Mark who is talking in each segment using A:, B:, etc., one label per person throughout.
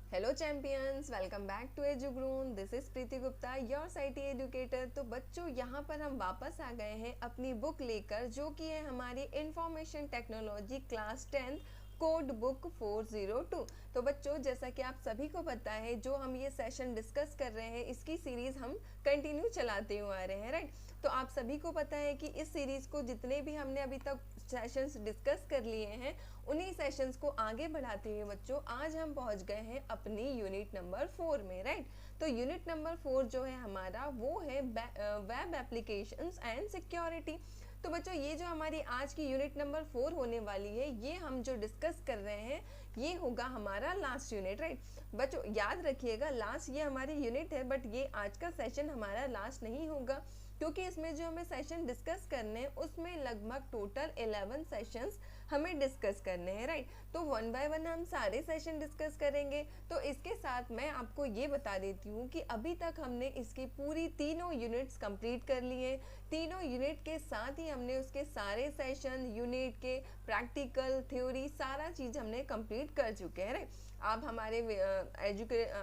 A: Hello champions, welcome back to Edugrown. This is Preeti Gupta, your CT educator. तो बच्चों, यहाँ पर हम वापस आ गए हैं अपनी बुक लेकर, जो कि है हमारी information technology class 10th code book 402। तो बच्चों, जैसा कि आप सभी को पता है, जो हम ये सेशन डिस्कस कर रहे हैं, इसकी सीरीज हम कंटिन्यू चलाते हुए आ रहे हैं, राइट। तो आप सभी को पता है कि इस सीरीज को जितने भी हमने अभी तक सेशंस डिस्कस कर लिए हैं, उन्हीं सेशंस को आगे बढ़ाते हुए बच्चों आज हम पहुंच गए हैं अपनी यूनिट नंबर 4 में, राइट। तो यूनिट नंबर 4 जो है हमारा, वो है वेब एप्लीकेशंस एंड सिक्योरिटी। तो बच्चों, ये जो हमारी आज की यूनिट नंबर 4 होने वाली है, ये हम जो डिस्कस कर रहे हैं, ये होगा हमारा लास्ट यूनिट, राइट। बच्चों याद रखिएगा, लास्ट ये हमारी यूनिट है, बट ये आज का सेशन हमारा लास्ट नहीं होगा, क्योंकि इसमें जो हमें सेशन डिस्कस करने हैं, उसमें लगभग टोटल 11 सेशंस हमें डिस्कस करने हैं, राइट। तो वन बाय वन हम सारे सेशन डिस्कस करेंगे। तो इसके साथ मैं आपको ये बता देती हूँ कि अभी तक हमने इसकी पूरी तीनों यूनिट्स कंप्लीट कर ली हैं। तीनों यूनिट के साथ ही हमने उसके सारे सेशन, यूनिट के प्रैक्टिकल, थ्योरी, सारा चीज़ हमने कंप्लीट कर चुके हैं, राइट। आप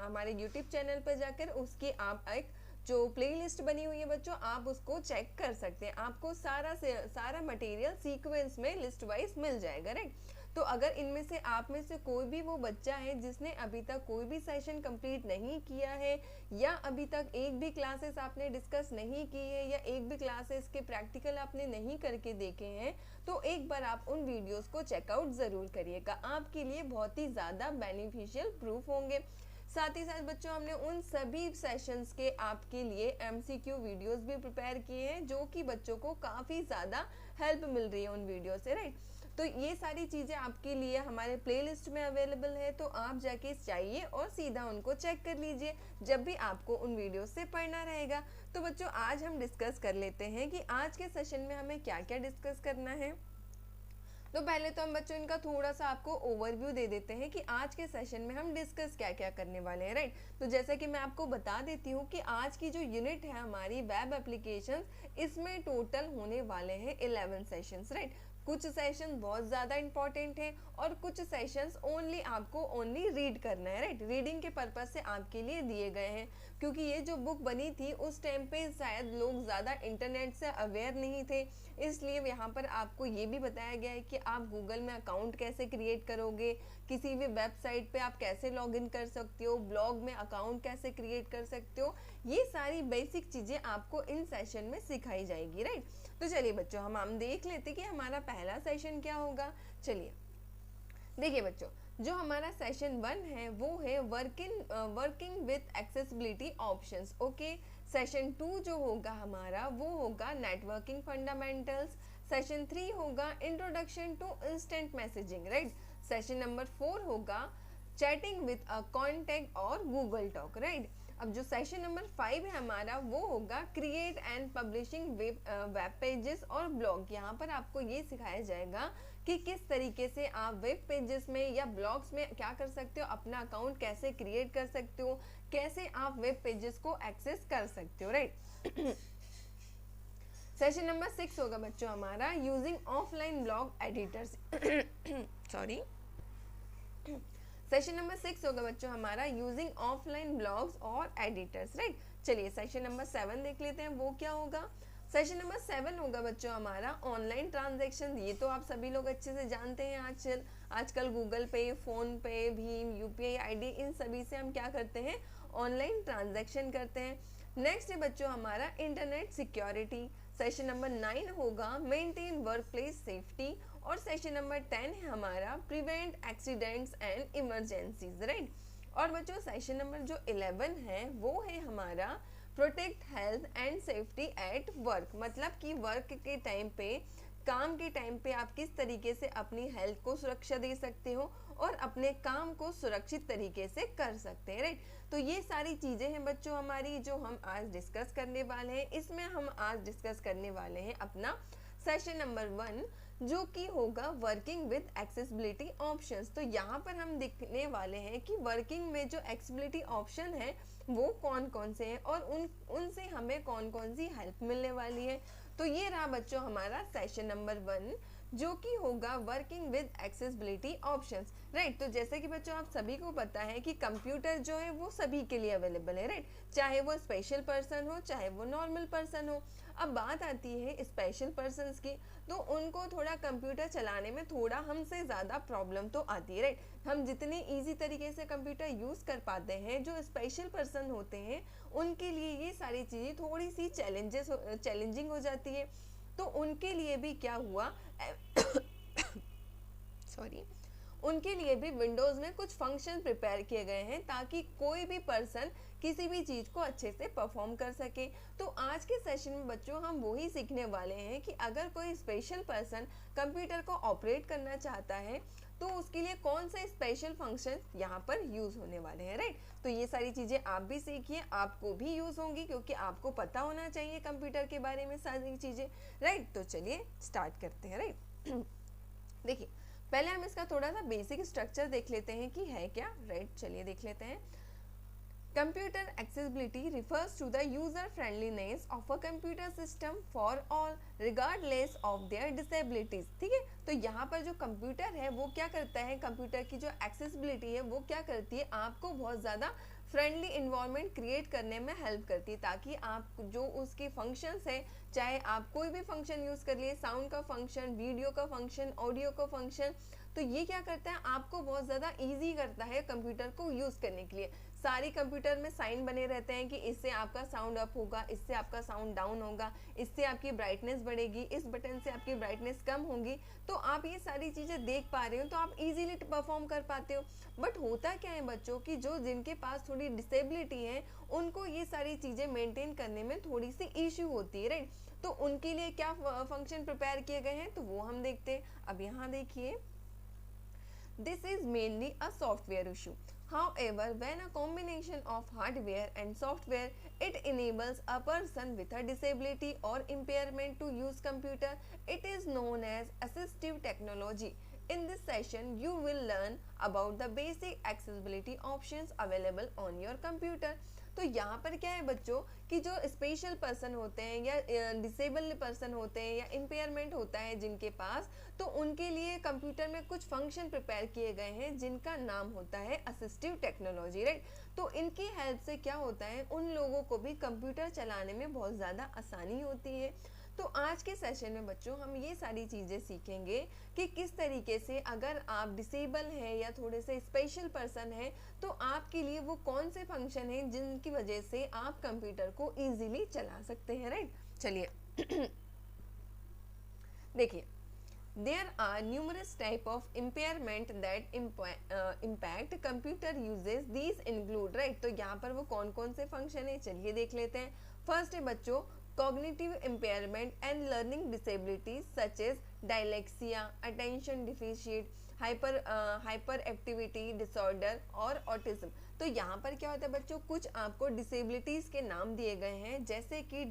A: हमारे यूट्यूब चैनल पर जाकर उसकी आप एक जो प्लेलिस्ट बनी हुई है बच्चों, आप उसको चेक कर सकते हैं। आपको सारा मटेरियल सीक्वेंस में लिस्ट वाइज मिल जाएगा, राइट। तो अगर इनमें से आप में से कोई भी वो बच्चा है जिसने अभी तक कोई भी सेशन कंप्लीट नहीं किया है, या अभी तक एक भी क्लासेस आपने डिस्कस नहीं की है, या एक भी क्लासेस के प्रैक्टिकल आपने नहीं करके देखे हैं, तो एक बार आप उन वीडियोस को चेकआउट ज़रूर करिएगा। आपके लिए बहुत ही ज़्यादा बेनिफिशियल प्रूफ होंगे। साथ ही साथ बच्चों, हमने उन सभी सेशंस के आपके लिए एमसीक्यू वीडियोस भी प्रिपेयर किए हैं, जो कि बच्चों को काफ़ी ज़्यादा हेल्प मिल रही है उन वीडियो से, राइट। तो ये सारी चीज़ें आपके लिए हमारे प्लेलिस्ट में अवेलेबल है, तो आप जाके जाइए और सीधा उनको चेक कर लीजिए जब भी आपको उन वीडियो से पढ़ना रहेगा। तो बच्चों, आज हम डिस्कस कर लेते हैं कि आज के सेशन में हमें क्या क्या डिस्कस करना है। तो पहले तो हम बच्चों इनका थोड़ा सा आपको ओवरव्यू दे देते हैं कि आज के सेशन में हम डिस्कस क्या क्या करने वाले हैं, राइट। तो जैसा कि मैं आपको बता देती हूँ कि आज की जो यूनिट है हमारी वेब एप्लीकेशन, इसमें टोटल होने वाले हैं 11 सेशंस, राइट। कुछ सेशन बहुत ज़्यादा इंपॉर्टेंट है और कुछ सेशंस ओनली रीड करना है, राइट। रीडिंग के पर्पज से आपके लिए दिए गए हैं, क्योंकि ये जो बुक बनी थी उस टाइम पे शायद लोग ज़्यादा इंटरनेट से अवेयर नहीं थे, इसलिए यहाँ पर आपको ये भी बताया गया है कि आप गूगल में अकाउंट कैसे क्रिएट करोगे, किसी भी वेबसाइट पे आप कैसे लॉगिन कर सकते हो, ब्लॉग में अकाउंट कैसे क्रिएट कर सकते हो, ये सारी बेसिक चीज़ें आपको इन सेशन में सिखाई जाएगी, राइट। तो चलिए बच्चों, हम देख लेते कि हमारा पहला सेशन क्या होगा। चलिए देखिए बच्चों, जो हमारा सेशन 1 है वो है working with accessibility options, okay. Session 2 जो होगा हमारा, वो होगा नेटवर्किंग फंडामेंटल्स। सेशन 3 होगा introduction to instant messaging, right. Session number 4 होगा चैटिंग विथ अ कॉन्टैक्ट और गूगल टॉक, राइट। अब जो सेशन नंबर 5 है हमारा, वो होगा create and publishing web pages और ब्लॉग। यहाँ पर आपको ये सिखाया जाएगा कि किस तरीके से आप वेब पेजेस में या ब्लॉग्स में क्या कर सकते हो, अपना अकाउंट कैसे क्रिएट कर सकते हो, कैसे आप वेब पेजेस को एक्सेस कर सकते हो, राइट। सेशन नंबर 6 होगा बच्चों हमारा using offline blog editors sorry. Session number 6 होगा बच्चों हमारा यूजिंग ऑफलाइन ब्लॉग्स और एडिटर्स, राइट। चलिए सेशन नंबर 7 देख लेते हैं, वो क्या होगा। सेशन नंबर 7 होगा बच्चों हमारा ऑनलाइन ट्रांजैक्शन। ये तो आप सभी लोग अच्छे से जानते हैं, आजकल गूगल पे, फोन पे, भीम, यूपीआई आईडी, इन सभी से हम क्या करते हैं, ऑनलाइन ट्रांजैक्शन करते हैं। नेक्स्ट है बच्चों हमारा इंटरनेट सिक्योरिटी। सेशन नंबर 9 होगा मेंटेन वर्क प्लेस सेफ्टी, और सेशन नंबर 10 है हमारा prevent accidents and emergencies, right. और बच्चों सेशन नंबर जो 11 है वो है हमारा protect health and safety at work, मतलब कि वर्क के टाइम पे, काम के टाइम पे आप किस तरीके से अपनी हेल्थ को सुरक्षा दे सकते हो और अपने काम को सुरक्षित तरीके से कर सकते हैं, राइट। तो ये सारी चीज़ें हैं बच्चों हमारी, जो हम आज डिस्कस करने वाले हैं। इसमें हम आज डिस्कस करने वाले हैं अपना सेशन नंबर 1, जो कि होगा वर्किंग विद एक्सेसिबिलिटी ऑप्शंस। तो यहाँ पर हम देखने वाले हैं कि वर्किंग में जो एक्सेसिबिलिटी ऑप्शन है वो कौन कौन से हैं और उनसे हमें कौन कौन सी हेल्प मिलने वाली है। तो ये रहा बच्चों हमारा सेशन नंबर 1, जो कि होगा working with accessibility options, right. तो जैसे कि बच्चों आप सभी को पता है कि कंप्यूटर जो है वो सभी के लिए अवेलेबल है, राइट, चाहे वो स्पेशल पर्सन हो चाहे वो नॉर्मल पर्सन हो। अब बात आती है स्पेशल पर्सन्स की, तो उनको थोड़ा कंप्यूटर चलाने में थोड़ा हमसे ज़्यादा प्रॉब्लम तो आती है, राइट। हम जितने इजी तरीके से कंप्यूटर यूज़ कर पाते हैं, जो स्पेशल पर्सन होते हैं उनके लिए ये सारी चीज़ें थोड़ी सी चैलेंजिंग हो जाती है। तो उनके लिए भी क्या हुआ सॉरी उनके लिए भी विंडोज़ में कुछ फंक्शन प्रिपेयर किए गए हैं ताकि कोई भी पर्सन किसी भी चीज़ को अच्छे से परफॉर्म कर सके। तो आज के सेशन में बच्चों हम वही सीखने वाले हैं कि अगर कोई स्पेशल पर्सन कंप्यूटर को ऑपरेट करना चाहता है तो उसके लिए कौन से स्पेशल फंक्शन यहाँ पर यूज़ होने वाले हैं, राइट। तो ये सारी चीज़ें आप भी सीखिए, आपको भी यूज़ होंगी क्योंकि आपको पता होना चाहिए कंप्यूटर के बारे में सारी चीज़ें, राइट। तो चलिए स्टार्ट करते हैं, राइट। देखिए पहले हम इसका थोड़ा सा बेसिक स्ट्रक्चर देख लेते हैं कि है क्या, राइट। चलिए देख लेते हैं। Computer accessibility refers to the user friendliness of a computer system for all regardless of their disabilities, ठीक है। तो यहाँ पर जो कंप्यूटर है वो क्या करता है, कंप्यूटर की जो एक्सेसिबिलिटी है वो क्या करती है, आपको बहुत ज़्यादा फ्रेंडली इन्वायरमेंट क्रिएट करने में हेल्प करती है, ताकि आप जो उसके फंक्शंस है, चाहे आप कोई भी फंक्शन यूज़ कर लिए, साउंड का फंक्शन, वीडियो का फंक्शन, ऑडियो का फंक्शन, तो ये क्या करता है, आपको बहुत ज़्यादा इजी करता है कंप्यूटर को यूज़ करने के लिए। सारी कंप्यूटर में साइन बने रहते हैं कि इससे आपका साउंड अप होगा, इससे आपका साउंड डाउन होगा, इससे आपकी ब्राइटनेस बढ़ेगी, इस बटन से आपकी ब्राइटनेस कम होगी। तो आप ये सारी चीज़ें देख पा रहे हो तो आप इजीली परफॉर्म कर पाते हो। बट होता क्या है बच्चों कि जो जिनके पास थोड़ी डिसेबिलिटी है उनको ये सारी चीज़ें मेंटेन करने में थोड़ी सी इश्यू होती है, राइट। तो उनके लिए क्या फंक्शन प्रिपेयर किए गए हैं तो वो हम देखते हैं। अब यहाँ देखिए, this is mainly a software issue. However, when a combination of hardware and software, it enables a person with a disability or impairment to use computer. It is known as assistive technology. In this session, you will learn about the basic accessibility options available on your computer. तो यहाँ पर क्या है बच्चों कि जो special person होते हैं या डिसेबल पर्सन होते हैं या इम्पेयरमेंट होता है जिनके पास, तो उनके लिए कंप्यूटर में कुछ फंक्शन प्रिपेयर किए गए हैं जिनका नाम होता है असिस्टिव टेक्नोलॉजी, राइट। तो इनकी हेल्प से क्या होता है, उन लोगों को भी कंप्यूटर चलाने में बहुत ज़्यादा आसानी होती है। तो आज के सेशन में बच्चों हम ये सारी चीज़ें सीखेंगे कि किस तरीके से अगर आप डिसेबल हैं या थोड़े से स्पेशल पर्सन हैं तो आपके लिए वो कौन से फंक्शन हैं जिनकी वजह से आप कंप्यूटर को इजीली चला सकते हैं, राइट। चलिए देखिए, there are numerous type of impairment that impact computer uses. These include, right, तो यहाँ पर वो कौन कौन से फंक्शन है चलिए देख लेते हैं। फर्स्ट है बच्चों cognitive impairment and learning disabilities such as dyslexia, attention deficit, hyperactivity disorder और autism। तो यहाँ पर क्या होता है बच्चों, कुछ आपको डिसेबिलिटीज़ के नाम दिए गए हैं जैसे कि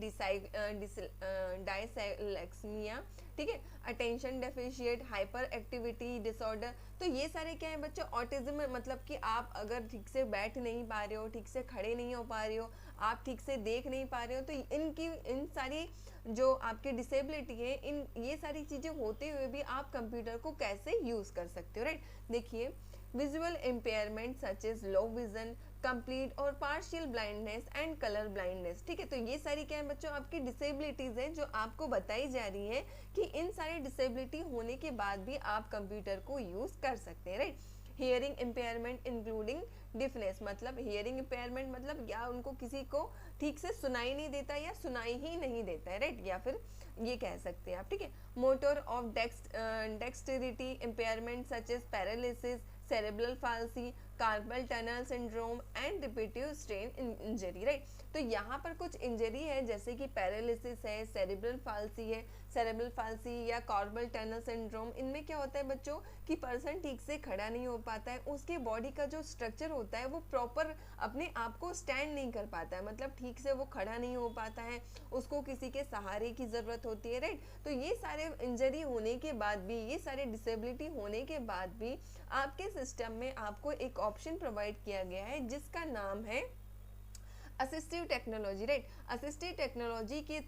A: डायसलेक्सिया, ठीक है, attention deficit, hyper activity disorder. तो ये सारे क्या है बच्चों, ऑटिज्म, मतलब कि आप अगर ठीक से बैठ नहीं पा रहे हो, ठीक से खड़े नहीं हो पा रहे हो, आप ठीक से देख नहीं पा रहे हो, तो इन सारी जो आपकी डिसेबिलिटी है, इन ये सारी चीज़ें होते हुए भी आप कंप्यूटर को कैसे यूज़ कर सकते हो, राइट। देखिए, visual impairment such as low vision, complete और partial blindness and colour blindness, ठीक है। तो ये सारी क्या है बच्चों आपकी डिसेबिलिटीज हैं जो आपको बताई जा रही है कि इन सारी डिसेबिलिटी होने के बाद भी आप कंप्यूटर को यूज़ कर सकते हैं, right. Hearing impairment including deafness, मतलब हियरिंग इम्पेयरमेंट मतलब या उनको किसी को ठीक से सुनाई नहीं देता या सुनाई ही नहीं देता है, राइट, या फिर ये कह सकते हैं आप, ठीक है। Motor of dexterity impairment such as paralysis, cerebral palsy, carpal tunnel syndrome and repetitive strain injury, right. तो यहाँ पर कुछ इंजरी है जैसे कि पैरालिसिस है, सेरेब्रल पाल्सी या कार्पल टनल सिंड्रोम। इनमें क्या होता है बच्चों कि पर्सन ठीक से खड़ा नहीं हो पाता है, उसके बॉडी का जो स्ट्रक्चर होता है वो प्रॉपर अपने आप को स्टैंड नहीं कर पाता है, मतलब ठीक से वो खड़ा नहीं हो पाता है, उसको किसी के सहारे की ज़रूरत होती है, राइट। तो ये सारे इंजरी होने के बाद भी, ये सारे डिसेबिलिटी होने के बाद भी आपके सिस्टम में आपको एक ऑप्शन प्रोवाइड किया गया है जिसका नाम है assistive technology, right. Assistive technology की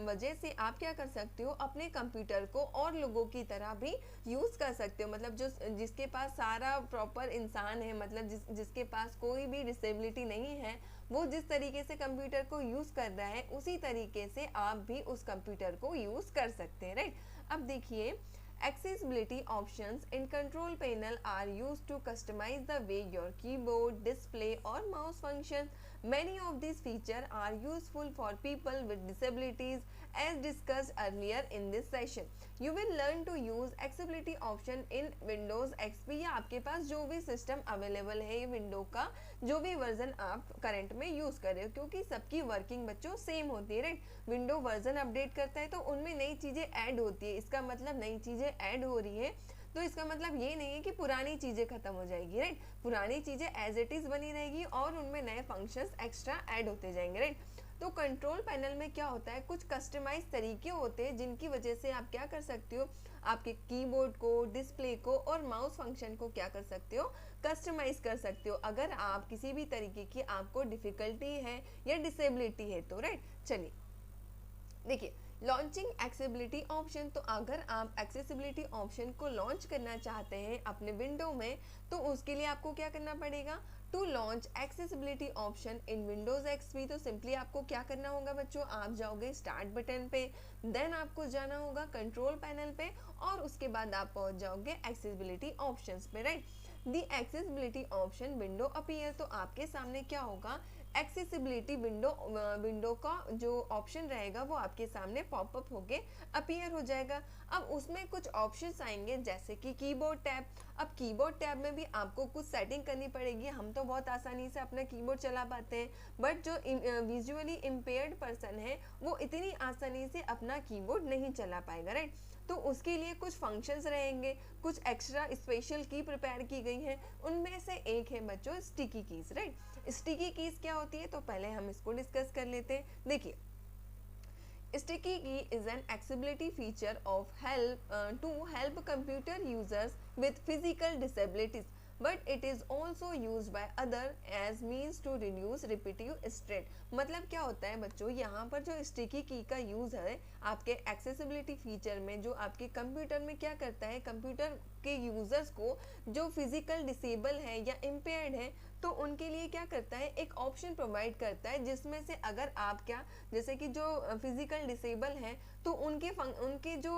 A: वजह से आप क्या कर सकते हो, अपने कंप्यूटर को और लोगों की तरह भी यूज़ कर सकते हो। मतलब जो जिसके पास सारा प्रॉपर इंसान है, मतलब जिसके पास कोई भी डिसेबिलिटी नहीं है, वो जिस तरीके से कंप्यूटर को यूज़ कर रहा है उसी तरीके से आप भी उस कंप्यूटर को यूज़ कर सकते हैं, राइट। अब देखिए, accessibility options in control panel are used to customize the way your keyboard, display or mouse function. Many of these features are useful for people with disabilities as discussed earlier in this session. You will learn to use accessibility option in Windows XP या आपके पास जो भी system available है window का, जो भी version आप current में यूज कर रहे हो, क्योंकि सबकी वर्किंग बच्चों सेम होती है, राइट। विंडो वर्जन अपडेट करता है तो उनमें नई चीजें ऐड होती है, इसका मतलब नई चीजें ऐड हो रही है, तो इसका मतलब ये नहीं है कि पुरानी चीजें खत्म हो जाएगी, राइट। पुरानी चीजें एज इट इज बनी रहेगी और उनमें नए फंक्शंस एक्स्ट्रा ऐड होते जाएंगे, राइट। तो कंट्रोल पैनल में क्या होता है, कुछ कस्टमाइज तरीके होते हैं जिनकी वजह से आप क्या कर सकते हो, आपके कीबोर्ड को, डिस्प्ले को और माउस फंक्शन को क्या कर सकते हो, कस्टमाइज कर सकते हो, अगर आप किसी भी तरीके की आपको डिफिकल्टी है या डिसेबिलिटी है तो, राइट। चलिए देखिए, लॉन्चिंग एक्सेसिबिलिटी ऑप्शन, तो अगर आप एक्सेसिबिलिटी ऑप्शन को लॉन्च करना चाहते हैं अपने विंडो में, तो उसके लिए आपको क्या करना पड़ेगा, to launch accessibility option in Windows XP. तो सिंपली आपको क्या करना होगा बच्चों, आप जाओगे स्टार्ट बटन पे, देन आपको जाना होगा कंट्रोल पैनल पे और उसके बाद आप पहुंच जाओगे एक्सेसिबिलिटी ऑप्शंस पे, राइट। दी एक्सेसिबिलिटी ऑप्शन विंडो अपीयर, तो आपके सामने क्या होगा, एक्सेसिबिलिटी विंडो का जो ऑप्शन रहेगा वो आपके सामने पॉपअप होके अपीयर हो जाएगा। अब उसमें कुछ ऑप्शंस आएंगे जैसे कि कीबोर्ड टैब। अब कीबोर्ड टैब में भी आपको कुछ सेटिंग करनी पड़ेगी, हम तो बहुत आसानी से अपना कीबोर्ड चला पाते हैं, बट जो विजुअली इम्पेयर्ड पर्सन है वो इतनी आसानी से अपना कीबोर्ड नहीं चला पाएगा, राइट। तो उसके लिए कुछ फंक्शंस रहेंगे, कुछ एक्स्ट्रा स्पेशल की प्रिपेयर की गई है, उनमें से एक है बच्चों sticky keys, right. Sticky keys क्या होती है, तो पहले हम इसको डिस्कस कर लेते हैं। देखिए, Sticky key is an accessibility feature of to help computer users with physical disabilities, but it is also used by other as means to reduce repetitive strain. मतलब क्या होता है बच्चों, यहाँ पर जो स्टिकी की का यूज है आपके एक्सेसिबिलिटी फीचर में, जो आपके कंप्यूटर में क्या करता है, कंप्यूटर के यूजर्स को जो फिजिकल डिसेबल है या इम्पेयर्ड है, तो उनके लिए क्या करता है, एक ऑप्शन प्रोवाइड करता है जिसमें से अगर आप क्या, जैसे कि जो फिजिकल डिसेबल हैं तो उनके जो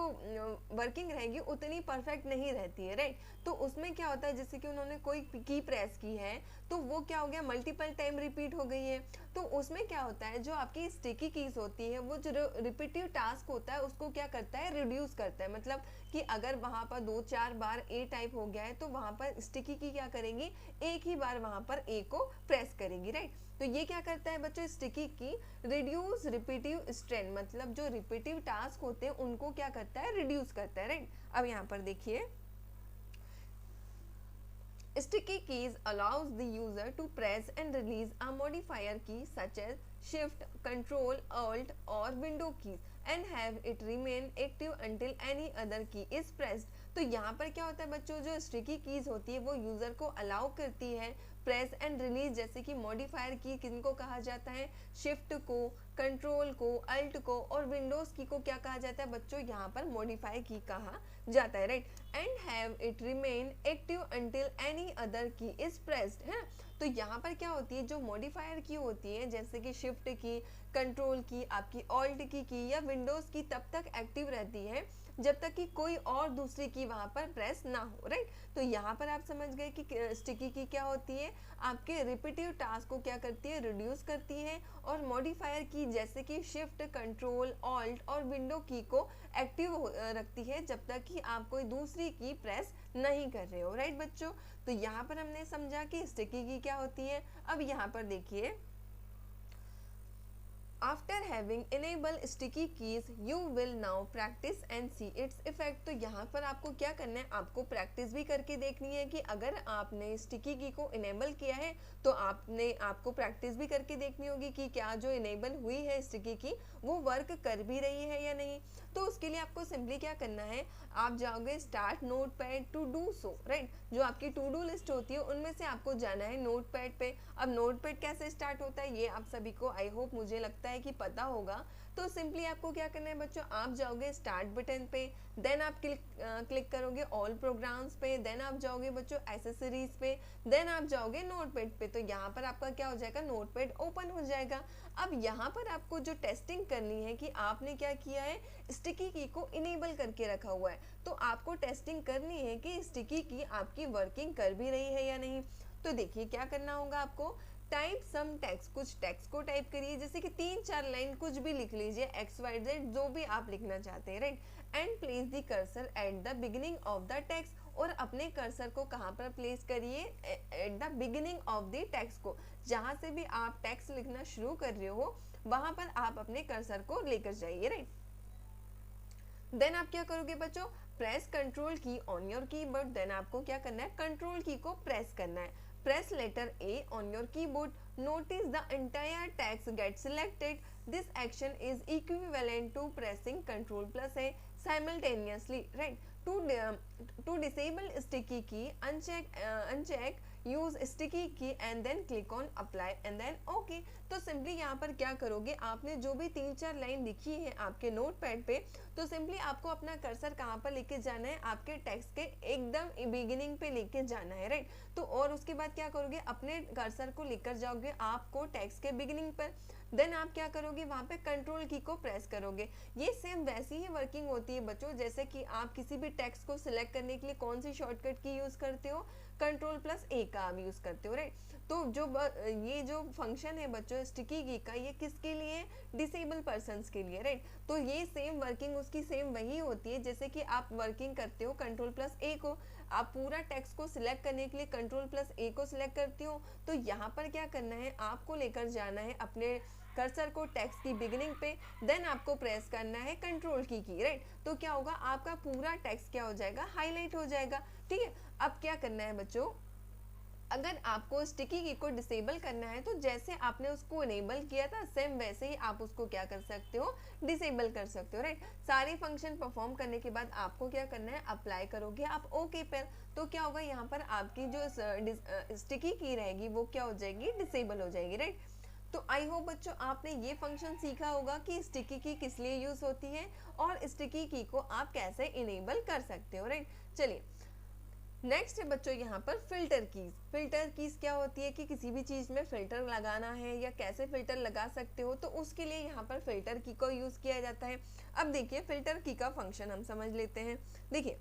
A: वर्किंग रहेगी उतनी परफेक्ट नहीं रहती है, राइट। तो उसमें क्या होता है, जैसे कि उन्होंने कोई की प्रेस की है तो वो क्या हो गया, मल्टीपल टाइम रिपीट हो गई है, तो उसमें क्या होता है, जो आपकी स्टिकी कीज होती है वो जो रिपीटिव टास्क होता है उसको क्या करता है, रिड्यूस करता है। मतलब कि अगर वहां पर 2-4 बार ए टाइप हो गया है तो वहां पर स्टिकी की क्या करेंगी, एक ही बार वहां पर ए को प्रेस करेंगी, राइट। तो ये क्या करता है बच्चों, स्टिकी की रिड्यूस रिपीटिव स्ट्रेन, मतलब जो रिपीटिव टास्क होते हैं उनको क्या करता है, रिड्यूस करता है, राइट। अब यहाँ पर देखिए, sticky keys allows the user to press and release a modifier key such as shift, control, alt or window keys and have it remain active until any other key is pressed. तो यहाँ पर क्या होता है बच्चों, जो sticky keys होती है वो यूजर को अलाउ करती है प्रेस एंड रिलीज, जैसे कि मॉडिफायर की किनको कहा जाता है, शिफ्ट को, कंट्रोल को, अल्ट को और विंडोज की को क्या कहा जाता है बच्चों, यहाँ पर मॉडिफायर की कहा जाता है, right. And have it remain active until any other की इज प्रेस्ड, है। तो यहाँ पर क्या होती है, जो मॉडिफायर की होती है जैसे कि शिफ्ट की, कंट्रोल की, आपकी ऑल्ट की या विंडोज की, तब तक एक्टिव रहती है जब तक कि कोई और दूसरी की वहां पर प्रेस ना हो, राइट। तो यहाँ पर आप समझ गए कि स्टिकी की क्या होती है, आपके रिपीटिव टास्क को क्या करती है, रिड्यूस करती है, और मॉडिफायर की जैसे कि शिफ्ट, कंट्रोल, ऑल्ट और विंडो की को एक्टिव रखती है जब तक कि आप कोई दूसरी की प्रेस नहीं कर रहे हो, राइट बच्चों। तो यहाँ पर हमने समझा कि स्टिकी की क्या होती है। अब यहाँ पर देखिए, after having enable sticky keys you will now practice and see its effect. तो यहाँ पर आपको क्या करना है, आपको प्रैक्टिस भी करके देखनी है कि अगर आपने स्टिकी की को इनेबल किया है तो आपको प्रैक्टिस भी करके देखनी होगी कि क्या जो इनेबल हुई है स्टिकी की वो वर्क कर भी रही है या नहीं। तो उसके लिए आपको सिंपली क्या करना है, आप जाओगे start notepad to do so, right. जो आपकी टू डू लिस्ट होती है उनमें से आपको जाना है नोटपैड पे। अब नोटपैड कैसे स्टार्ट होता है ये आप सभी को आई होप मुझे लगता है कि पता होगा। तो सिंपली आपको क्या करना है बच्चों, आप जाओगे स्टार्ट बटन पे, देन आप क्लिक करोगे ऑल प्रोग्राम्स पे, देन आप जाओगे बच्चों एसेसरीज पे, देन आप जाओगे नोटपैड पे। तो यहाँ पर आपका क्या हो जाएगा, नोटपैड ओपन हो जाएगा। अब यहाँ पर आपको जो टेस्टिंग करनी है कि आपने क्या किया है, स्टिकी की को इनेबल करके रखा हुआ है। तो आपको टेस्टिंग करनी है कि स्टिकी की आपकी वर्किंग कर भी रही है या नहीं। तो देखिए क्या करना होगा आपको, टाइप सम टेक्स्ट, कुछ टेक्स्ट को टाइप करिए, जैसे कि 3-4 लाइन कुछ भी लिख लीजिए, XYZ जो भी आप लिखना चाहते हैं, right. And place the cursor at the beginning of the text, और अपने कर्सर को कहाँ पर प्लेस करिए, at the beginning of the text को, जहाँ से भी आप टेक्स्ट लिखना शुरू कर रहे हो वहां पर आप अपने कर्सर को लेकर जाइए, राइट। देन आप क्या करोगे बच्चों, प्रेस कंट्रोल की ऑन योर कीबोर्ड। देन आपको क्या करना है, कंट्रोल की को प्रेस करना है। Press letter A on your keyboard. Notice the entire text gets selected. This action is equivalent to pressing Ctrl plus A simultaneously, right? To disable sticky key, uncheck use sticky key and then click on apply and then OK। तो simply यहाँ पर क्या करोगे, आपने जो भी 3-4 line लिखी है आपके नोटपैड पे, तो सिंपली आपको अपना कर्सर कहाँ पर लेके जाना है, आपके टेक्स्ट के एकदम बिगिनिंग पे लेके जाना है, राइट। तो और उसके बाद क्या करोगे, अपने कर्सर को लेकर जाओगे आपको टेक्स्ट के बिगिनिंग पर। देन आप क्या करोगे, वहां पे कंट्रोल की को प्रेस करोगे। ये सेम वैसी ही वर्किंग होती है बच्चों, जैसे कि आप किसी भी टेक्स्ट को सिलेक्ट करने के लिए कौन सी शॉर्टकट की यूज करते हो, कंट्रोल प्लस A का आप यूज करते हो, राइट। तो ये जो फंक्शन है बच्चों स्टिकी की का, ये किसके लिए, डिसेबल पर्सन्स के लिए, राइट। तो ये सेम वर्किंग उसकी सेम वही होती है जैसे कि आप वर्किंग करते हो कंट्रोल प्लस A को, आप पूरा टेक्स्ट को सिलेक्ट करने के लिए कंट्रोल प्लस A को सिलेक्ट करते हो। तो यहाँ पर क्या करना है, आपको लेकर जाना है अपने कर्सर को टेक्स्ट की बिगिनिंग पे, देन आपको प्रेस करना है कंट्रोल की, राइट। तो क्या होगा, आपका पूरा टेक्स्ट क्या हो जाएगा, हाईलाइट हो जाएगा, ठीक है। अब क्या करना है बच्चों, अगर आपको स्टिकी की को डिसेबल करना है तो जैसे आपने उसको इनेबल किया था सेम वैसे ही आप उसको क्या कर सकते हो, डिसेबल कर सकते हो, राइट। सारे फंक्शन परफॉर्म करने के बाद आपको क्या करना है, अप्लाई करोगे आप ओके पर। तो क्या होगा, यहाँ पर आपकी जो स्टिकी की रहेगी वो क्या हो जाएगी, डिसेबल हो जाएगी, राइट। तो आई होप बच्चों आपने ये फंक्शन सीखा होगा कि स्टिकी की किस लिए यूज होती है और स्टिकी की को आप कैसे इनेबल कर सकते हो, राइट। चलिए नेक्स्ट है बच्चों यहाँ पर फिल्टर कीज। फिल्टर कीज क्या होती है कि किसी भी चीज में फिल्टर लगाना है या कैसे फिल्टर लगा सकते हो, तो उसके लिए यहाँ पर फिल्टर की को यूज किया जाता है। अब देखिए फिल्टर की का फंक्शन हम समझ लेते हैं। देखिए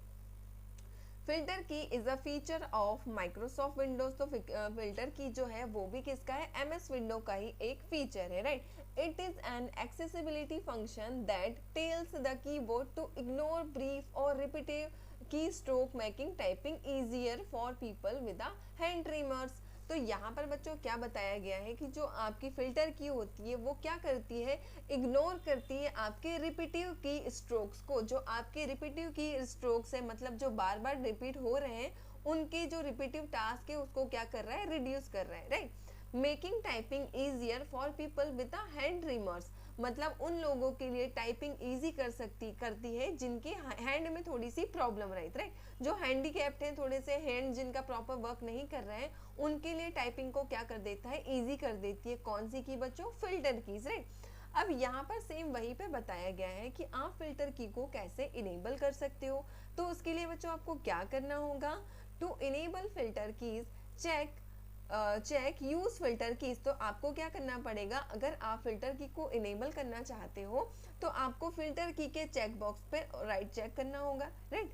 A: फिल्टर की is a feature of Microsoft Windows. तो फिल्टर की जो है वो भी किसका है, MS विंडो का ही एक फीचर है, right. It is an accessibility function that tells the keyboard to ignore brief और repetitive key stroke making typing easier for people with hand tremors. तो यहाँ पर बच्चों क्या बताया गया है कि जो आपकी फिल्टर की होती है वो क्या करती है, इग्नोर करती है आपके रिपीटिव की स्ट्रोक्स को। जो आपके रिपीटिव की स्ट्रोक्स है मतलब जो बार बार रिपीट हो रहे हैं उनके जो रिपीटिव टास्क है उसको क्या कर रहा है, रिड्यूस कर रहा है, right. Making typing easier for people with hand trimmers, मतलब उन लोगों के लिए टाइपिंग इजी करती है जिनके हैंड में थोड़ी सी प्रॉब्लम रही, राइट। जो हैंडीकैप्ड हैं, थोड़े से हैंड जिनका प्रॉपर वर्क नहीं कर रहे हैं, उनके लिए टाइपिंग को क्या कर देता है, इजी कर देती है। कौन सी की बच्चों, फिल्टर कीज, राइट। अब यहाँ पर सेम वहीं पे बताया गया है कि आप फिल्टर की को कैसे इनेबल कर सकते हो। तो उसके लिए बच्चों आपको क्या करना होगा, to enable filter keys check use filter keys. तो आपको क्या करना पड़ेगा, अगर आप फिल्टर की को इनेबल करना चाहते हो तो आपको फिल्टर की के चेक बॉक्स पे राइट चेक करना होगा, right.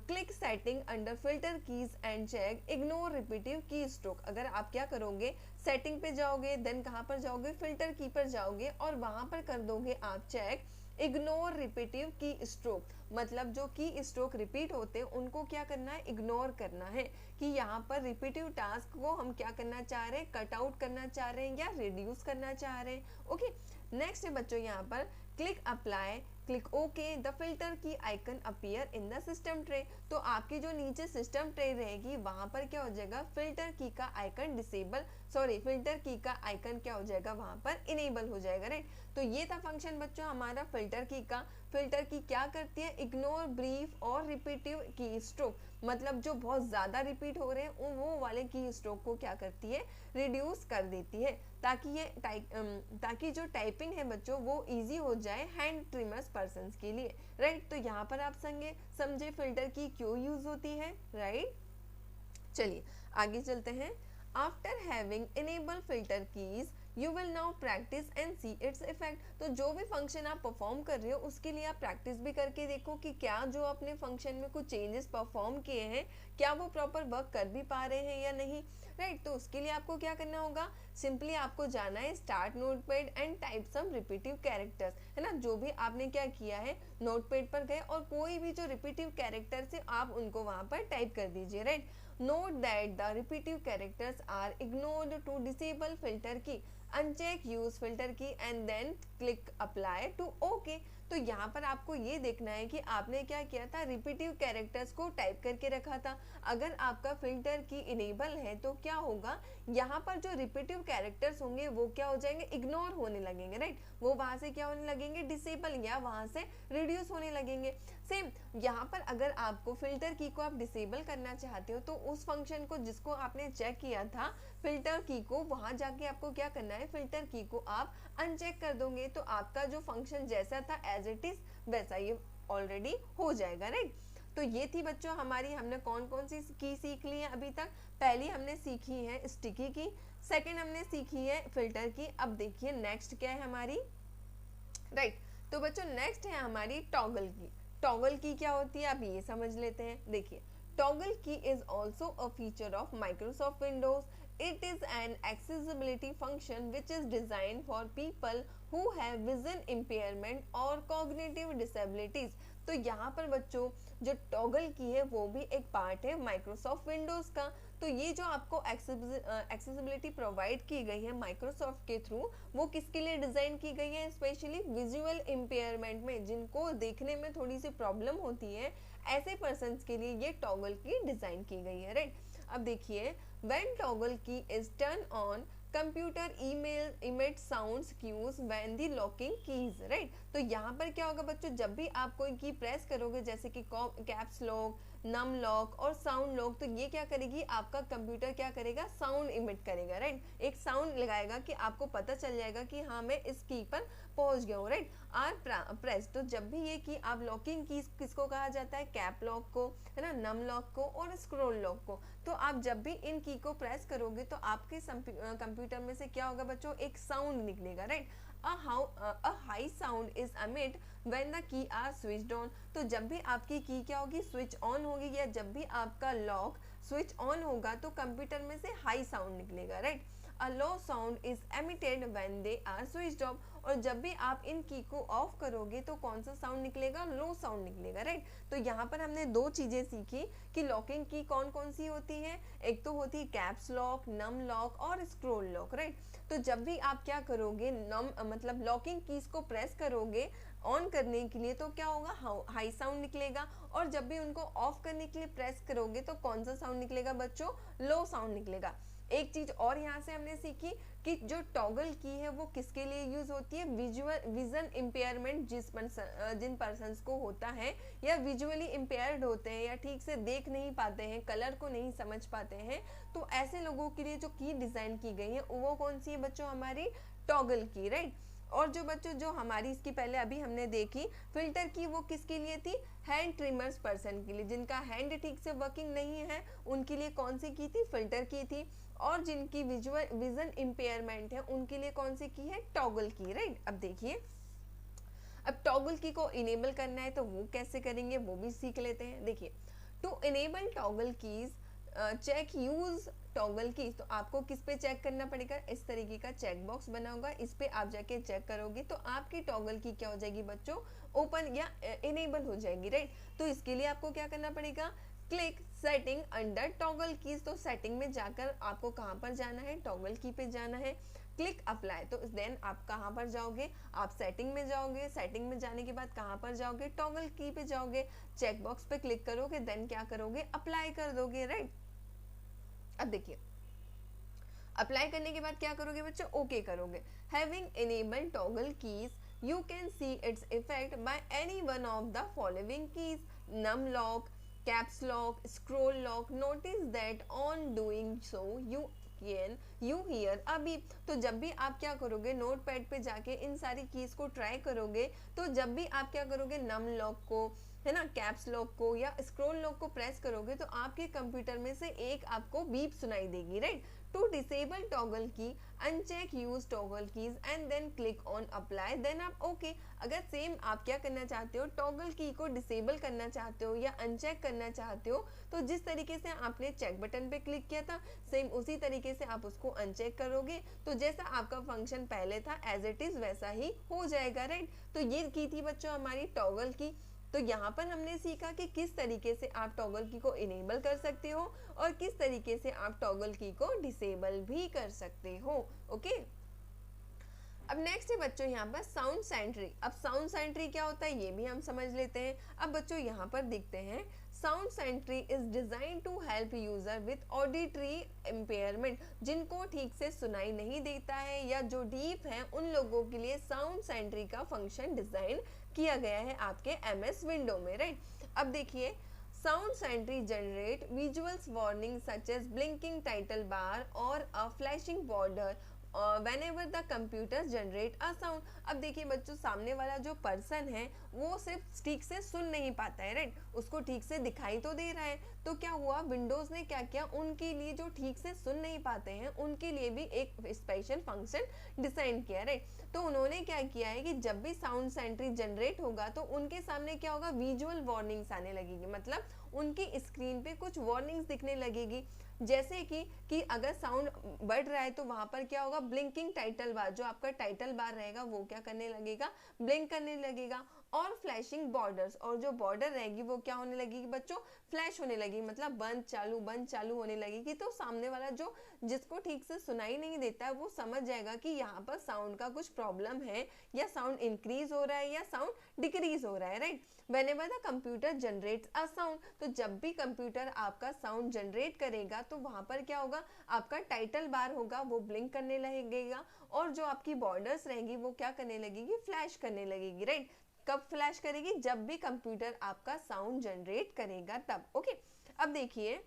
A: Click setting under filter keys and check ignore repetitive key stroke. अगर आप क्या करोगे, सेटिंग पे जाओगे, देन कहाँ पर जाओगे, फिल्टर की पर जाओगे और वहां पर कर दोगे आप check ignore repetitive key stroke, मतलब जो की स्ट्रोक रिपीट होते हैं उनको क्या करना है, इग्नोर करना है, कि यहाँ पर रिपीटिव टास्क को हम क्या करना चाह रहे हैं, कट आउट करना चाह रहे हैं या रिड्यूस करना चाह रहे हैं। ओके, नेक्स्ट है बच्चों यहाँ पर click apply, click okay, the filter key icon appear in the system tray. तो आपकी जो नीचे सिस्टम ट्रे रहेगी वहां पर क्या हो जाएगा, फिल्टर की का आइकन डिसेबल, सॉरी फिल्टर की का आइकन क्या हो जाएगा, वहां पर इनेबल हो जाएगा, राइट। तो ये था फंक्शन बच्चों हमारा फिल्टर की का। फिल्टर की क्या करती है, इग्नोर ब्रीफ और रिपीटिव की स्ट्रोक, मतलब जो बहुत ज्यादा रिपीट हो रहे हैं वो वाले की स्ट्रोक को क्या करती है, रिड्यूस कर देती है, ताकि जो टाइपिंग है बच्चों वो इजी हो जाए हैंड ट्रिमर्स पर्सन के लिए, राइट। तो यहाँ पर आप समझे फिल्टर की क्यों यूज होती है, राइट। चलिए आगे चलते हैं। After having enable filter keys you will now practice and see its effect. तो जो भी फंक्शन आप परफॉर्म कर रहे हो उसके लिए आप प्रैक्टिस भी करके देखो कि क्या जो आपने फंक्शन में कुछ चेंजेस परफॉर्म किए हैं क्या वो प्रॉपर वर्क कर भी पा रहे हैं या नहीं, राइट। तो उसके लिए आपको क्या करना होगा, सिंपली आपको जाना है start notepad and type some repetitive characters, है ना। जो भी आपने क्या किया है नोटपैड पर गए और कोई भी जो रिपीटिव कैरेक्टर्स है आप उनको वहां पर टाइप कर दीजिए, right. Note that the repetitive characters are ignored to disable filter key. Uncheck use filter key and then click apply to OK. तो यहाँ पर आपको ये देखना है कि आपने क्या किया था, रिपीटिव कैरेक्टर्स को टाइप करके रखा था। अगर आपका फिल्टर की इनेबल है तो क्या होगा, यहाँ पर जो रिपीटिव कैरेक्टर्स होंगे वो क्या हो जाएंगे, इग्नोर होने लगेंगे, राइट। वो वहां से क्या होने लगेंगे, डिसेबल या वहां से रिड्यूस होने लगेंगे। सेम यहाँ पर अगर आपको फिल्टर की को आप डिसेबल करना चाहते हो तो उस फंक्शन को जिसको आपने चेक किया था फिल्टर की को, वहां जाके आपको क्या करना है, फिल्टर की को आप अनचेक कर दोगे तो आपका जो फंक्शन जैसा था एज इट इज वैसा ये ऑलरेडी हो जाएगा, राइट। तो ये थी बच्चों हमारी, हमने कौन कौन सी की सीख ली है अभी तक। पहली हमने सीखी है स्टिकी की, सेकंड हमने सीखी है फिल्टर की। अब देखिए नेक्स्ट क्या है हमारी, राइट। तो बच्चों नेक्स्ट है हमारी टॉगल की। टॉगल की क्या होती है अब ये समझ लेते हैं। देखिए टॉगल की is also a feature of Microsoft Windows. It is an accessibility function which is designed for people who have vision impairment or cognitive disabilities. तो यहाँ पर बच्चों जो टॉगल की है वो भी एक पार्ट है माइक्रोसॉफ्ट विंडोज का। तो ये जो आपको एक्सेसिबिलिटी प्रोवाइड की गई है माइक्रोसॉफ्ट के थ्रू, वो किसके लिए डिजाइन की गई है, स्पेशली विजुअल इम्पेयरमेंट में, जिनको देखने में थोड़ी सी प्रॉब्लम होती है, ऐसे पर्सन के लिए ये टॉगल की डिजाइन की गई है, राइट। अब देखिए when toggle key is turned on computer emit sounds cues when the locking keys, right। तो यहाँ पर क्या होगा बच्चों, जब भी आप कोई की प्रेस करोगे जैसे कि कैप्स लॉक, नम लॉक और साउंड लॉक, तो ये क्या करेगी, आपका कंप्यूटर क्या करेगा, साउंड इमिट करेगा, राइट। एक साउंड लगाएगा कि आपको पता चल जाएगा कि हाँ मैं इस की पर पहुंच गया हूँ, राइट। आर प्रेस, तो जब भी ये की आप लॉकिंग की किसको कहा जाता है, कैप लॉक को, है ना, नम लॉक को और स्क्रॉल लॉक को। तो आप जब भी इन की को प्रेस करोगे तो आपके कंप्यूटर में से क्या होगा बच्चों, एक साउंड निकलेगा, right. a high sound is emit when the key are switched on। तो जब भी आपकी की क्या होगी, स्विच ऑन होगी, या जब भी आपका लॉक स्विच ऑन होगा तो कंप्यूटर में से हाई साउंड निकलेगा, right. A low sound is emitted when they are switched off। और जब भी आप इन की को ऑफ करोगे तो कौन सा साउंड निकलेगा, लो साउंड निकलेगा, राइट। तो यहाँ पर हमने दो चीजें सीखी कि लॉकिंग की कौन कौन सी होती है, एक तो होती है कैप्स लॉक, नम लॉक और स्क्रॉल लॉक, राइट। तो जब भी आप क्या करोगे, नम मतलब लॉकिंग कीज को प्रेस करोगे ऑन करने के लिए तो क्या होगा, हाई साउंड निकलेगा, और जब भी उनको ऑफ करने के लिए प्रेस करोगे तो कौन सा साउंड निकलेगा बच्चों, लो साउंड निकलेगा। एक चीज और यहाँ से हमने सीखी कि जो टॉगल की है वो किसके लिए यूज होती है, विजन इम्पेयरमेंट जिन पर्सन्स को होता है, या विजुअली इम्पेयर्ड होते हैं, या ठीक से देख नहीं पाते हैं, कलर को नहीं समझ पाते हैं, तो ऐसे लोगों के लिए जो की डिजाइन की गई है वो कौन सी है बच्चों, हमारी टॉगल की, राइट। और जो बच्चों जो हमारी इसकी पहले अभी हमने देखी फिल्टर की, वो किसके लिए थी, हैंड ट्रिमर्स पर्सन के लिए, जिनका हैंड ठीक से वर्किंग नहीं है उनके लिए कौन सी की थी, फिल्टर की थी। और जिनकी विजन इम्पेयरमेंट है उनके लिए कौन सी की है, टॉगल की, राइट। अब देखिए अब टॉगल की को इनेबल करना है तो वो कैसे करेंगे वो भी सीख लेते हैं। देखिए to enable toggle keys check use toggle key, तो आपको किस पे चेक करना पड़ेगा, इस तरीके का चेक बॉक्स बना होगा, इस पे आप जाके चेक करोगे तो आपकी टॉगल की क्या हो जाएगी बच्चों, ओपन या इनेबल हो जाएगी, राइट। तो इसके लिए आपको क्या करना पड़ेगा, click setting under toggle keys, तो सेटिंग में जाकर आपको कहाँ पर जाना है, टॉगल की पे जाना है, क्लिक अप्लाई, तो देन आप कहाँ पर जाओगे, आप सेटिंग में जाओगे, सेटिंग में जाने के बाद कहाँ पर जाओगे, टॉगल की पे जाओगे, चेक बॉक्स पे क्लिक करोगे, देन क्या करोगे, अप्लाई कर दोगे, राइट। अब देखिए अप्लाई करने के बाद क्या करोगे बच्चों, ओके करोगे। Having enable toggle keys you can see its effect by any one of the following keys, num lock, caps lock, scroll lock. Notice that on doing so you hear a beep। तो जब भी आप क्या करोगे, note pad पे जाके इन सारी keys को ट्राई करोगे, तो जब भी आप क्या करोगे, नम लॉक को, है ना, कैप्स लॉक को या स्क्रॉल लॉक को प्रेस करोगे तो आपके कंप्यूटर में से एक आपको बीप सुनाई देगी, right. To disable toggle key uncheck use toggle keys and then click on apply, then आप ओके। अगर सेम आप क्या करना चाहते हो, टॉगल की को डिसेबल करना चाहते हो या अनचेक करना चाहते हो, तो जिस तरीके से आपने चेक बटन पे क्लिक किया था सेम उसी तरीके से आप उसको अनचेक करोगे, तो जैसा आपका फंक्शन पहले था एज इट इज वैसा ही हो जाएगा, राइट। तो ये की थी बच्चों हमारी टॉगल की। तो यहाँ पर हमने सीखा कि किस तरीके से आप टॉगल की को इनेबल कर सकते हो और किस तरीके से आप टॉगल की को डिसेबल भी कर सकते हो, ओके। अब नेक्स्ट है बच्चों यहाँ पर साउंड सेंट्री। अब साउंड सेंट्री क्या होता है ये भी हम समझ लेते हैं। अब बच्चों यहाँ पर देखते हैं, sound sentry is design to help user with auditory impairment, जिनको ठीक से सुनाई नहीं देता है या जो डीफ है उन लोगों के लिए साउंड सेंट्री का फंक्शन डिजाइन किया गया है आपके एमएस विंडो में, राइट। अब देखिए sound sentry generate visuals warning such as blinking title bar और a flashing border whenever the computer generate a sound। अब देखिए बच्चों सामने वाला जो पर्सन है वो सिर्फ ठीक से सुन नहीं पाता है, राइट, उसको ठीक से दिखाई तो दे रहा है, तो क्या हुआ विंडोज ने क्या किया, उनके लिए जो ठीक से सुन नहीं पाते हैं उनके लिए भी एक स्पेशल फंक्शन डिजाइन किया, राइट। तो उन्होंने क्या किया है कि जब भी साउंड सेंट्री जनरेट होगा तो उनके सामने क्या होगा, विजुअल वार्निंग्स आने लगेगी, मतलब उनकी स्क्रीन पे कुछ वार्निंग्स दिखने लगेगी, जैसे कि अगर साउंड बढ़ रहा है तो वहां पर क्या होगा, ब्लिंकिंग टाइटल बार, जो आपका टाइटल बार रहेगा वो क्या करने लगेगा, ब्लिंक करने लगेगा, और फ्लैशिंग बॉर्डर्स, और जो बॉर्डर रहेगी वो क्या होने लगेगी बच्चों, फ्लैश होने लगेगी, मतलब बंद चालू होने लगेगी। तो सामने वाला जो जिसको ठीक से सुनाई नहीं देता है वो समझ जाएगा कि यहाँ पर साउंड का कुछ प्रॉब्लम है, या साउंड इंक्रीज हो रहा है या साउंड डिक्रीज हो रहा है, right. Whenever the computer generates a sound, तो जब भी कंप्यूटर आपका साउंड जनरेट करेगा तो वहां पर क्या होगा, आपका टाइटल बार होगा वो ब्लिंक करने लगेगा, और जो आपकी बॉर्डर्स रहेंगी वो क्या करने लगेगी, फ्लैश करने लगेगी, राइट। कब फ्लैश करेगी, जब भी कंप्यूटर आपका साउंड जनरेट करेगा तब, ओके। अब देखिए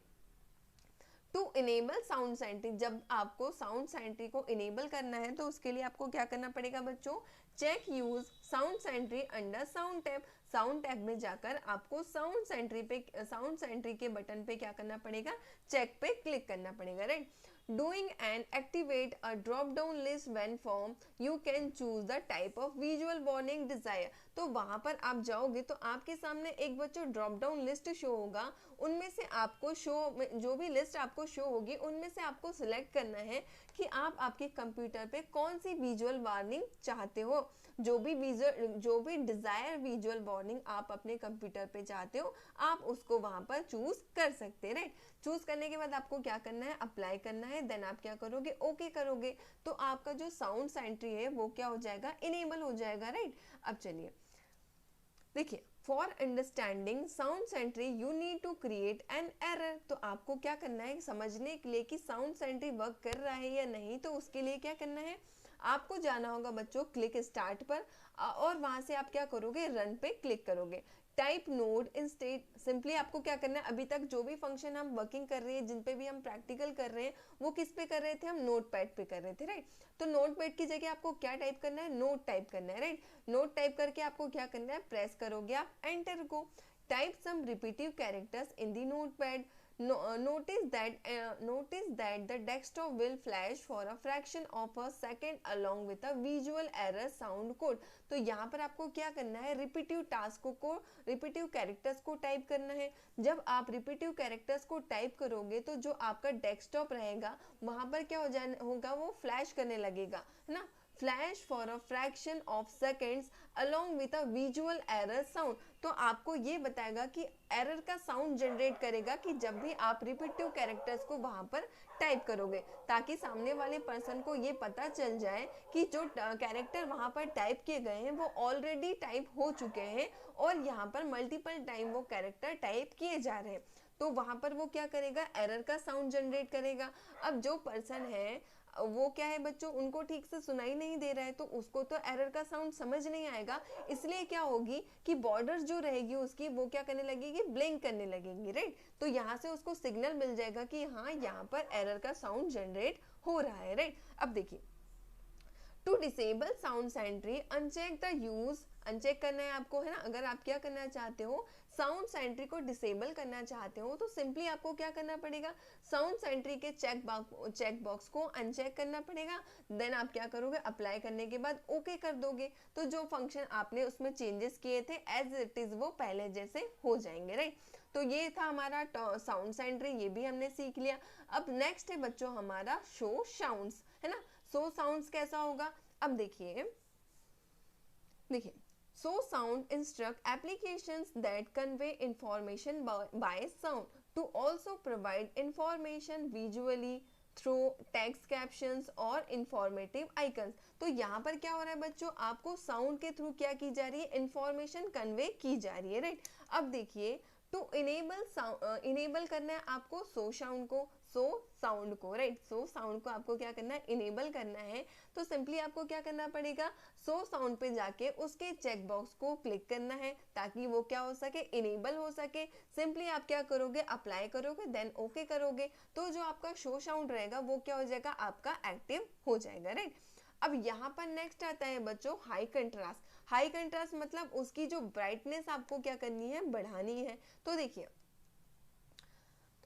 A: टू इनेबल साउंड सेंट्री, जब आपको साउंड सेंट्री को इनेबल करना है तो उसके लिए आपको क्या करना पड़ेगा बच्चों, check use sound sentry under sound tab. Sound tab में जाकर आपको साउंड सेंट्री के बटन पे क्या करना पड़ेगा, चेक पे क्लिक करना पड़ेगा, right. Doing and activate a drop down list when form you can choose the type of visual warning desire। तो वहां पर आप जाओगे तो आपके सामने एक बच्चों ड्रॉप डाउन लिस्ट शो होगा, उनमें से आपको जो भी लिस्ट आपको शो होगी उनमें से आपको सिलेक्ट करना है कि आप आपके कंप्यूटर पे कौन सी विजुअल वार्निंग चाहते हो। जो भी डिजायर विजुअल वार्निंग आप अपने कंप्यूटर पे चाहते हो आप उसको वहां पर चूज कर सकते हैं, राइट। चूज करने के बाद आपको क्या करना है, अप्लाई करना है, देन आप क्या करोगे, ओके करोगे, तो आपका जो साउंड सेंट्री है वो क्या हो जाएगा, इनेबल हो जाएगा, राइट। अब चलिए देखिए, for understanding sound sentry you need to create an error. तो आपको क्या करना है, समझने के लिए कि साउंड सेंट्री वर्क कर रहा है या नहीं, तो उसके लिए क्या करना है, आपको जाना होगा बच्चों क्लिक स्टार्ट पर, और वहां से आप क्या करोगे, रन पे क्लिक करोगे। टाइप नोड इंस्टेड, सिंपली आपको क्या करना है, अभी तक जो भी फंक्शन हम वर्किंग कर रहे हैं, जिन पे भी हम प्रैक्टिकल कर रहे हैं, वो किस पे कर रहे थे, हम नोट पैड पे कर रहे थे, राइट। तो नोट पैड की जगह आपको क्या टाइप करना है, नोट टाइप करना है, राइट। नोट टाइप करके आपको क्या करना है, प्रेस करोगे आप एंटर को। Type some repetitive characters in the notepad. notice that the desktop will flash for a fraction of a second along with a visual error sound code. तो यहाँ पर आपको क्या करना है, रिपीटिव टास्क को, रिपीटिव कैरेक्टर्स को type करना है. जब आप रिपीटिव कैरेक्टर्स को टाइप करोगे तो जो आपका डेस्कटॉप रहेगा वहां पर क्या होगा, वो फ्लैश करने लगेगा, है ना. Flash for a fraction of seconds along with a visual error sound. तो आपको ये बताएगा कि एरर का साउंड जनरेट करेगा कि जब भी आप रिपीटिव कैरेक्टर्स को वहां पर टाइप करोगे, ताकि सामने वाले पर्सन को ये पता चल जाए कि जो कैरेक्टर वहां पर टाइप किए गए हैं वो ऑलरेडी टाइप हो चुके हैं और यहाँ पर मल्टीपल टाइम वो कैरेक्टर टाइप किए जा रहे हैं. तो वहां पर वो क्या करेगा, एरर का साउंड जनरेट करेगा. अब जो पर्सन है वो क्या है बच्चों, उनको ठीक से सुनाई नहीं दे रहा है तो उसको तो एरर का साउंड समझ नहीं आएगा. इसलिए क्या होगी कि बॉर्डर जो रहेगी उसकी वो क्या करने लगेगी, ब्लिंक करने लगेगी, राइट. तो यहाँ से उसको सिग्नल मिल जाएगा कि हाँ यहाँ पर एरर का साउंड जनरेट हो रहा है, राइट. अब देखिए, to disable sound sentry uncheck the use, uncheck करना है आपको, है ना. अगर आप क्या करना चाहते हो, साउंड सेंट्री को डिसेबल करना चाहते हो तो सिंपली आपको क्या करना पड़ेगा, साउंड सेंट्री के चेक बॉक्स को अनचेक करना पड़ेगा. देन आप क्या करोगे, अप्लाई करने के बाद ओके कर दोगे तो जो फंक्शन आपने उसमें चेंजेस किए थे एज इट इज वो पहले जैसे हो जाएंगे, राइट. तो ये था हमारा साउंड सेंट्री, ये भी हमने सीख लिया. अब नेक्स्ट है बच्चों हमारा शो साउंड्स, है ना. शो साउंड्स कैसा होगा, अब देखिए, so sound instruct applications that convey information by sound to also provide information visually through text captions or informative icons. तो यहाँ पर क्या हो रहा है बच्चों, आपको साउंड के थ्रू क्या की जा रही है, इंफॉर्मेशन कन्वे की जा रही है, राइट. अब देखिए, टू इनेबल करना है आपको सो साउंड को, राइट. सो साउंड को आपको क्या करना है, इनेबल करना है. तो सिंपली आपको क्या करना पड़ेगा, सो साउंड पे जाके उसके चेक बॉक्स को क्लिक करना है ताकि वो क्या हो सके, इनेबल हो सके. सिंपली आप क्या करोगे, अप्लाई करोगे, देन ओके करोगे तो जो आपका शो साउंड रहेगा वो क्या हो जाएगा, आपका एक्टिव हो जाएगा, राइट. अब यहाँ पर नेक्स्ट आता है बच्चों हाई कंट्रास्ट. हाई कंट्रास्ट मतलब उसकी जो ब्राइटनेस आपको क्या करनी है, बढ़ानी है. तो देखिए,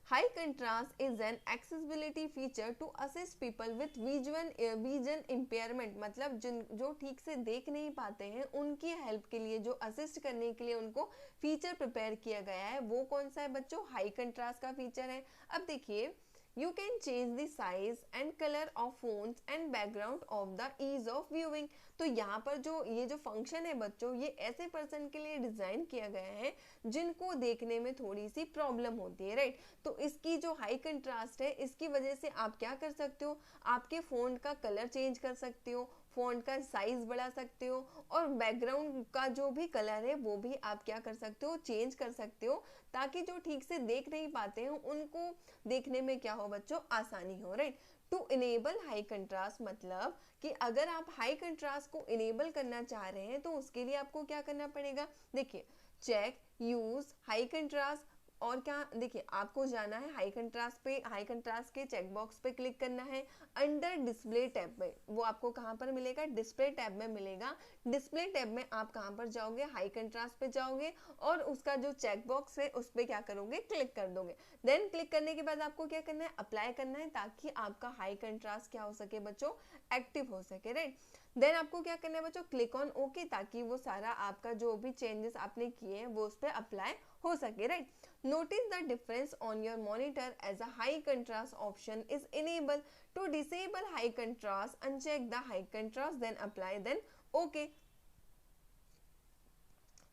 A: high contrast is an accessibility feature to assist people with vision impairment. मतलब जो ठीक से देख नहीं पाते हैं उनकी हेल्प के लिए, जो असिस्ट करने के लिए उनको फीचर प्रिपेयर किया गया है, वो कौन सा है बच्चों, हाई कंट्रास्ट का फीचर है. अब देखिए, you can change the size and color of fonts and background of the ease of viewing. तो यहाँ पर जो ये जो फंक्शन है बच्चों, ये ऐसे पर्सन के लिए डिजाइन किया गया है जिनको देखने में थोड़ी सी प्रॉब्लम होती है, राइट. तो इसकी जो हाई कंट्रास्ट है इसकी वजह से आप क्या कर सकते हो, आपके फोन का कलर चेंज कर सकते हो, फॉन्ट का साइज बढ़ा सकते हो और बैकग्राउंड का जो भी कलर है वो भी आप क्या कर सकते हो, चेंज कर सकते हो ताकि जो ठीक से देख नहीं पाते हैं उनको देखने में क्या हो बच्चों, आसानी हो, right. To enable high contrast मतलब कि अगर आप हाई कंट्रास्ट को इनेबल करना चाह रहे हैं तो उसके लिए आपको क्या करना पड़ेगा, देखिए, चेक यूज हाई कंट्रास्ट और क्या, देखिए आपको जाना है हाई कंट्रास्ट पे, हाई कंट्रास्ट के चेक बॉक्स पे क्लिक करना है. अंडर डिस्प्ले टैब में, वो आपको कहाँ पर मिलेगा, डिस्प्ले टैब में मिलेगा. डिस्प्ले टैब में आप कहाँ पर जाओगे, हाई कंट्रास्ट पे जाओगे और उसका जो चेक बॉक्स है उस पर क्या करोगे, क्लिक कर दोगे. देन क्लिक करने के बाद आपको क्या करना है, अप्लाई करना है ताकि आपका हाई कंट्रास्ट क्या हो सके बच्चों, एक्टिव हो सके, राइट. देन आपको क्या करना है बच्चों, क्लिक ऑन ओके ताकि वो सारा आपका जो भी चेंजेस आपने किए हैं वो उस पर अप्लाई हो सके, right. Notice the difference on your monitor as a high contrast option is enabled. To disable high contrast, uncheck the high contrast, then apply, then OK.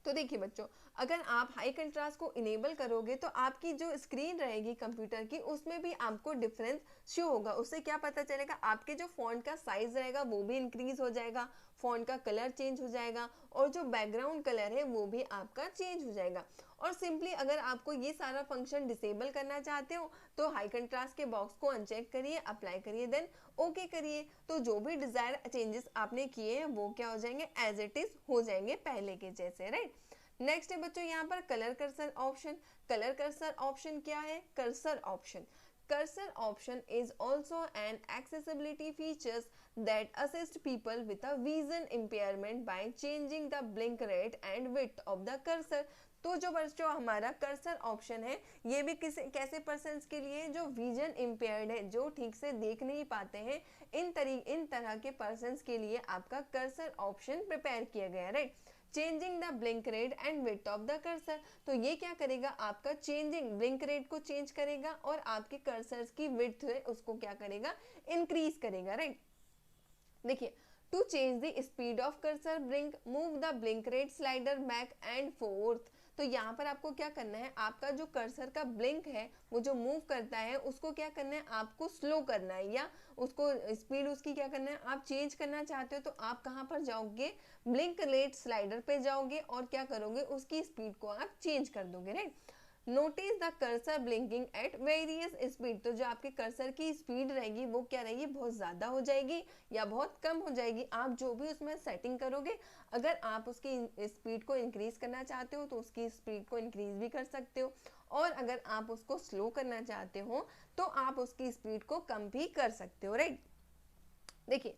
A: तो देखिए बच्चों, अगर आप हाई कंट्रास्ट को इनेबल करोगे तो आपकी जो स्क्रीन रहेगी कंप्यूटर की उसमें भी आपको डिफरेंस शो होगा. उससे क्या पता चलेगा, आपके जो फॉन्ट का साइज रहेगा वो भी इंक्रीज हो जाएगा, फॉन्ट का कलर चेंज हो जाएगा और जो बैकग्राउंड कलर है वो भी आपका चेंज हो जाएगा. और सिंपली अगर आपको ये सारा फंक्शन डिसेबल करना चाहते हो तो हाई कंट्रास्ट के बॉक्स को अनचेक करिए, अप्लाई करिए, देन ओके करिए. तो जो भी डिजायर्ड चेंजेस आपने किए हैं वो क्या हो जाएंगे, एज इट इज हो जाएंगे पहले के जैसे, राइट. नेक्स्ट है बच्चों यहाँ पर colour cursor option. Colour cursor option क्या है, cursor option. Cursor option is also an accessibility features that assist people with a vision impairment by changing the blink rate and width of the cursor. तो जो बच्चों हमारा cursor option है ये भी कैसे पर्सन्स के लिए जो विजन इम्पेयर्ड है, जो ठीक से देख नहीं पाते हैं, इन तरह के पर्सन्स के लिए आपका कर्सर ऑप्शन प्रिपेयर किया गया, right. Changing the blink rate and width of the cursor, तो ये क्या करेगा, आपका चेंजिंग ब्लिंक रेट को चेंज करेगा और आपके कर्सर्स की विड्थ है उसको क्या करेगा, इंक्रीज करेगा, राइट। देखिए, to change the speed of cursor blink, move the blink rate slider back and forth. तो यहाँ पर आपको क्या करना है, आपका जो कर्सर का ब्लिंक है वो जो मूव करता है उसको क्या करना है, आपको स्लो करना है, या उसको स्पीड उसकी क्या करना है, आप चेंज करना चाहते हो तो आप कहाँ पर जाओगे, ब्लिंक रेट स्लाइडर पे जाओगे और क्या करोगे, उसकी स्पीड को आप चेंज कर दोगे, right. Notice the cursor blinking at various speed, तो जो आपके कर्सर की स्पीड रहेगी वो क्या रहेगी, बहुत ज़्यादा हो जाएगी या बहुत कम हो जाएगी, आप जो भी उसमें सेटिंग करोगे। अगर आप उसकी स्पीड को इंक्रीज करना चाहते हो तो उसकी स्पीड को इंक्रीज भी कर सकते हो, और अगर आप उसको स्लो करना चाहते हो तो आप उसकी स्पीड को कम भी कर सकते हो, राइट। देखिए,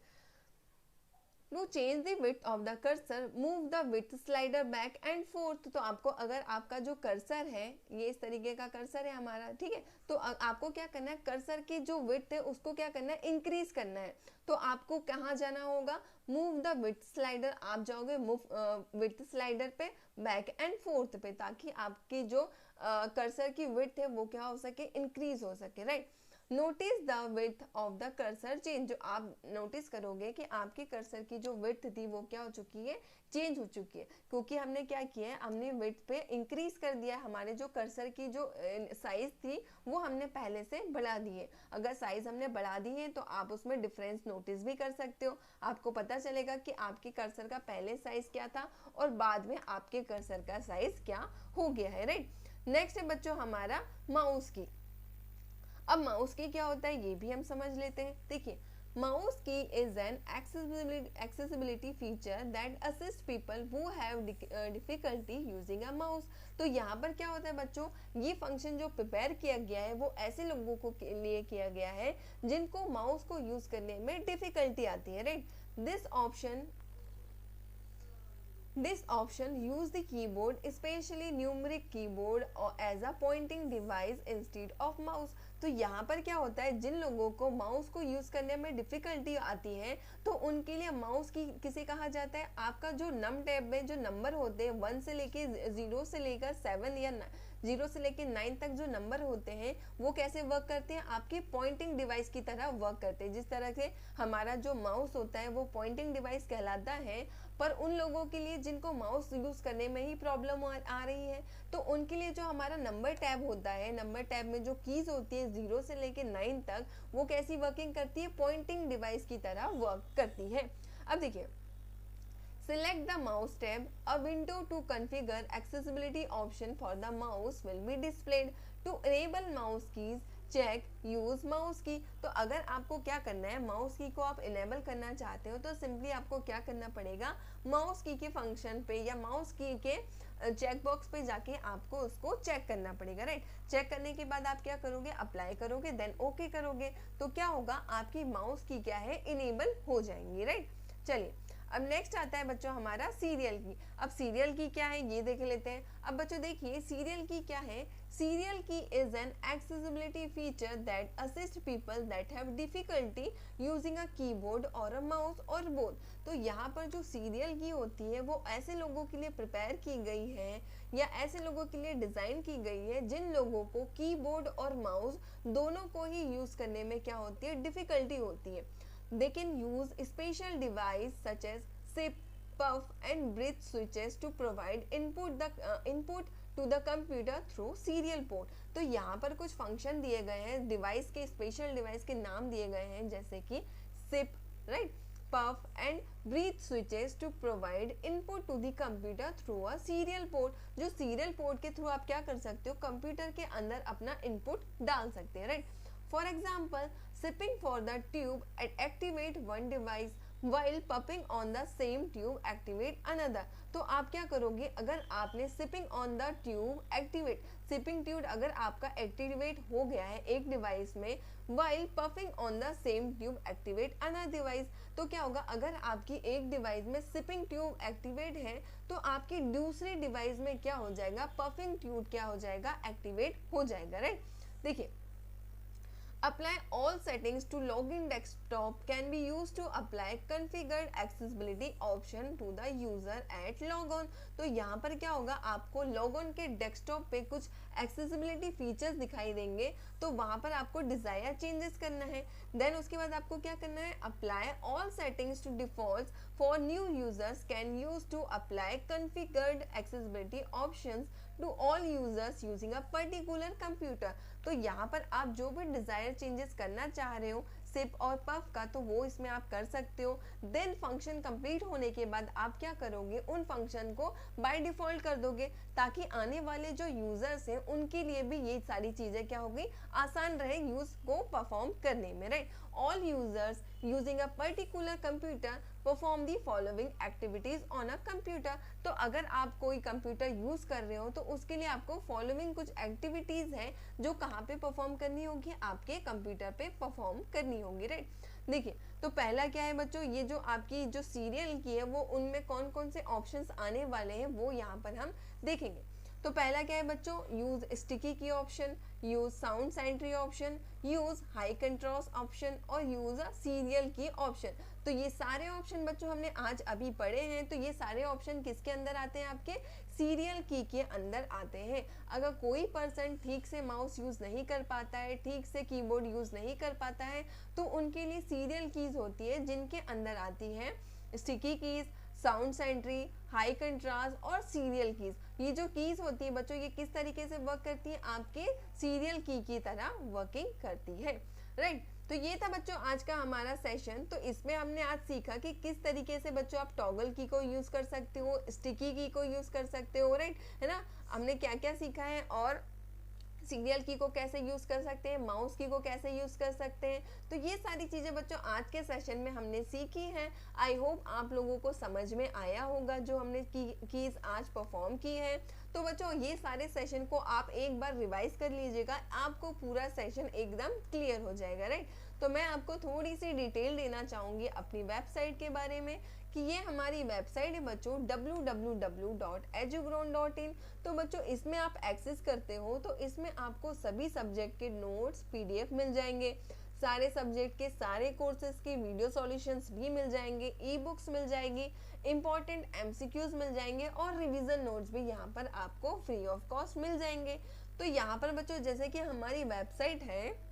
A: no change the width of the cursor, move the width slider back and forth. तो आपको अगर आपका जो कर्सर है ये इस तरीके का कर्सर है हमारा, ठीक है, तो आपको क्या करना है, कर्सर की जो विड्थ है उसको क्या करना है, इंक्रीज करना है। तो आपको कहाँ जाना होगा, मूव द विड्थ स्लाइडर, आप जाओगे मूव विड्थ स्लाइडर पे, बैक एंड फोर्थ पे, ताकि आपकी जो कर्सर की विड्थ है वो क्या हो सके, इंक्रीज हो सके, right. Notice the width of the cursor change, जो आप नोटिस करोगे कि आपके कर्सर की जो विड्थ थी वो क्या हो चुकी है, चेंज हो चुकी है, क्योंकि हमने क्या किया है, हमने विड्थ पे इंक्रीज कर दिया है। हमारे जो कर्सर की जो साइज थी वो हमने पहले से बढ़ा दी है। अगर साइज हमने बढ़ा दी है तो आप उसमें डिफरेंस नोटिस भी कर सकते हो, आपको पता चलेगा कि आपके कर्सर का पहले साइज क्या था और बाद में आपके कर्सर का साइज क्या हो गया है, राइट। नेक्स्ट है बच्चों हमारा माउस की। अब माउस की क्या होता है ये भी हम समझ लेते हैं। देखिए, माउस की is an accessibility feature that assist people who have difficulty using a mouse. तो यहाँ पर क्या होता है बच्चों, ये फंक्शन जो प्रिपेयर किया गया है वो ऐसे लोगों को लिए किया गया है जिनको माउस को यूज करने में डिफिकल्टी आती है, right. This option use the keyboard, especially numeric keyboard, as a pointing device instead of mouse। तो यहाँ पर क्या होता है, जिन लोगों को माउस को यूज करने में डिफिकल्टी आती है तो उनके लिए माउस की किसे कहा जाता है, आपका जो नम टैब में जो नंबर होते हैं 1 से लेके 0 से लेकर 7 या 0 से लेके 9 तक जो नंबर होते हैं वो कैसे वर्क करते हैं, आपके पॉइंटिंग डिवाइस की तरह वर्क करते हैं। जिस तरह से हमारा जो माउस होता है वो पॉइंटिंग डिवाइस कहलाता है, पर उन लोगों के लिए जिनको माउस यूज करने में ही प्रॉब्लम आ रही है तो उनके लिए जो हमारा नंबर टैब होता है, नंबर टैब में जो कीज होती है 0 से लेके 9 तक, वो कैसी वर्किंग करती है, पॉइंटिंग डिवाइस की तरह वर्क करती है। अब देखिए, select the mouse tab, a window to configure accessibility option for the mouse will be displayed. To enable mouse keys, check use mouse key. तो अगर आपको क्या करना है, माउस की को आप इनेबल करना चाहते हो तो सिंपली आपको क्या करना पड़ेगा, माउस की के फंक्शन पे या माउस की के चेक बॉक्स पे जाके आपको उसको चेक करना पड़ेगा, राइट। चेक करने के बाद आप क्या करोगे, अप्लाई करोगे, देन ओके करोगे, तो क्या होगा, आपकी माउस की क्या है, इनेबल हो जाएंगी, राइट। चलिए, अब नेक्स्ट आता है बच्चों हमारा सीरियल की। अब सीरियल की क्या है ये देख लेते हैं। अब बच्चों देखिए, सीरियल की क्या है, सीरियल की is an accessibility feature that assist people that have difficulty using a keyboard और अ माउस और बोथ। तो यहाँ पर जो सीरियल की होती है वो ऐसे लोगों के लिए प्रिपेयर की गई है या ऐसे लोगों के लिए डिजाइन की गई है जिन लोगों को कीबोर्ड और माउस दोनों को ही यूज करने में क्या होती है, डिफिकल्टी होती है। They can use special device such as SIP, puff and breath switches to provide input to the computer through serial port। तो यहाँ पर कुछ फंक्शन दिए गए हैं, डिवाइस के स्पेशल डिवाइस के नाम दिए गए हैं जैसे कि SIP, right, puff and breath switches to provide input to the computer through a serial port। जो सीरियल पोर्ट के थ्रू आप क्या कर सकते हो, कंप्यूटर के अंदर अपना इनपुट डाल सकते हैं, right. For example, sipping for the tube and activate one device, while puffing on the same tube activate another। तो आप क्या करोगे, अगर आपने sipping on the tube activate, sipping tube अगर आपका एक्टिवेट हो गया है एक डिवाइस में, while puffing on the same tube activate another device, तो क्या होगा, अगर आपकी एक डिवाइस में सिपिंग ट्यूब एक्टिवेट है तो आपकी दूसरी डिवाइस में क्या हो जाएगा, पफिंग ट्यूब क्या हो जाएगा, एक्टिवेट हो जाएगा, राइट। देखिए, apply all settings to login desktop can be used to apply configured accessibility option to the user at logon। तो यहाँ पर क्या होगा, आपको logon के डेस्कटॉप पे कुछ एक्सेसिबिलिटी फीचर्स दिखाई देंगे, तो वहाँ पर आपको डिजायर चेंजेस करना है। देन उसके बाद आपको क्या करना है, apply all settings to default for new users can use to apply configured accessibility options to all users using a particular computer. तो यहाँ पर आप जो भी डिजायर चेंजेस करना चाह रहे हो सिप और पफ का, तो वो इसमें आप कर सकते हो। देन फंक्शन कंप्लीट होने के बाद आप क्या करोगे, उन फंक्शन को बाय डिफॉल्ट कर दोगे, ताकि आने वाले जो यूजर्स हैं उनके लिए भी ये सारी चीजें क्या होगी, आसान रहे यूज को परफॉर्म करने में, right. All users using a particular computer perform the following activities on a computer. तो अगर आप कोई कंप्यूटर यूज कर रहे हो तो उसके लिए आपको फॉलोइंग कुछ एक्टिविटीज हैं जो कहाँ पे परफॉर्म करनी होगी, आपके कंप्यूटर पे परफॉर्म करनी होगी, राइट। देखिए, तो पहला क्या है बच्चों, ये जो आपकी जो सीरियल की है वो उनमें कौन कौन से ऑप्शंस आने वाले हैं वो यहाँ पर हम देखेंगे। तो पहला क्या है बच्चों, use sticky key option, use sound sentry option, use high contrast option और यूज सीरियल की ऑप्शन। तो ये सारे ऑप्शन बच्चों हमने आज अभी पढ़े हैं। तो ये सारे ऑप्शन किसके अंदर आते हैं, आपके सीरियल की के अंदर आते हैं। अगर कोई पर्सन ठीक से माउस यूज नहीं कर पाता है, ठीक से कीबोर्ड यूज नहीं कर पाता है, तो उनके लिए सीरियल कीज होती है जिनके अंदर आती है sticky keys, sound sentry, high contrast और सीरियल कीज। ये जो कीज होती है बच्चों, ये किस तरीके से वर्क करती है, आपके सीरियल की तरह वर्किंग करती है, राइट। तो ये था बच्चों आज का हमारा सेशन। तो इसमें हमने आज सीखा कि किस तरीके से बच्चों आप टॉगल की को यूज कर सकते हो, स्टिकी की को यूज कर सकते हो, राइट, है ना। हमने क्या क्या सीखा है, और सीरियल की को कैसे यूज कर सकते हैं, माउस की को कैसे यूज कर सकते हैं। तो ये सारी चीजें बच्चों आज के सेशन में हमने सीखी हैं। आई होप आप लोगों को समझ में आया होगा जो हमने कीज आज परफॉर्म की है। तो बच्चों ये सारे सेशन को आप एक बार रिवाइज कर लीजिएगा, आपको पूरा सेशन एकदम क्लियर हो जाएगा, राइट। तो मैं आपको थोड़ी सी डिटेल देना चाहूंगी अपनी वेबसाइट के बारे में कि ये हमारी वेबसाइट है बच्चों www.edugrown.in। तो बच्चों इसमें आप एक्सेस करते हो तो इसमें आपको सभी सब्जेक्ट के नोट्स PDF मिल जाएंगे, सारे सब्जेक्ट के सारे कोर्सेज की वीडियो सॉल्यूशंस भी मिल जाएंगे, ई बुक्स मिल जाएगी, इंपॉर्टेंट MCQs मिल जाएंगे और रिवीजन नोट्स भी यहाँ पर आपको फ्री ऑफ कॉस्ट मिल जाएंगे। तो यहाँ पर बच्चों जैसे कि हमारी वेबसाइट है,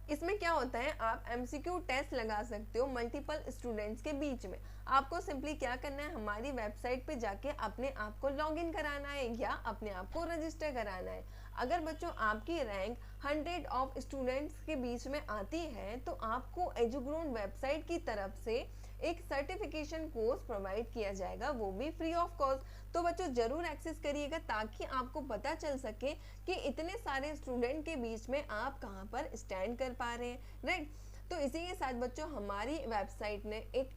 A: इसमें क्या होता है, आप MCQ टेस्ट लगा सकते हो मल्टीपल स्टूडेंट्स के बीच में। आपको सिंपली क्या करना है, हमारी वेबसाइट पे जाके अपने आप को लॉगिन कराना है या अपने आप को रजिस्टर कराना है। अगर बच्चों आपकी रैंक 100 ऑफ स्टूडेंट्स के बीच में आती है तो आपको एजुग्रोन वेबसाइट की तरफ से एक सर्टिफिकेशन कोर्स प्रोवाइड किया जाएगा, वो भी फ्री ऑफ कॉस्ट। तो बच्चों जरूर एक्सेस करिएगा ताकि आपको पता चल सके कि इतने सारे स्टूडेंट के बीच में आप कहाँ पर स्टैंड कर पा रहे हैं, राइट। तो इसी के साथ बच्चों हमारी वेबसाइट ने एक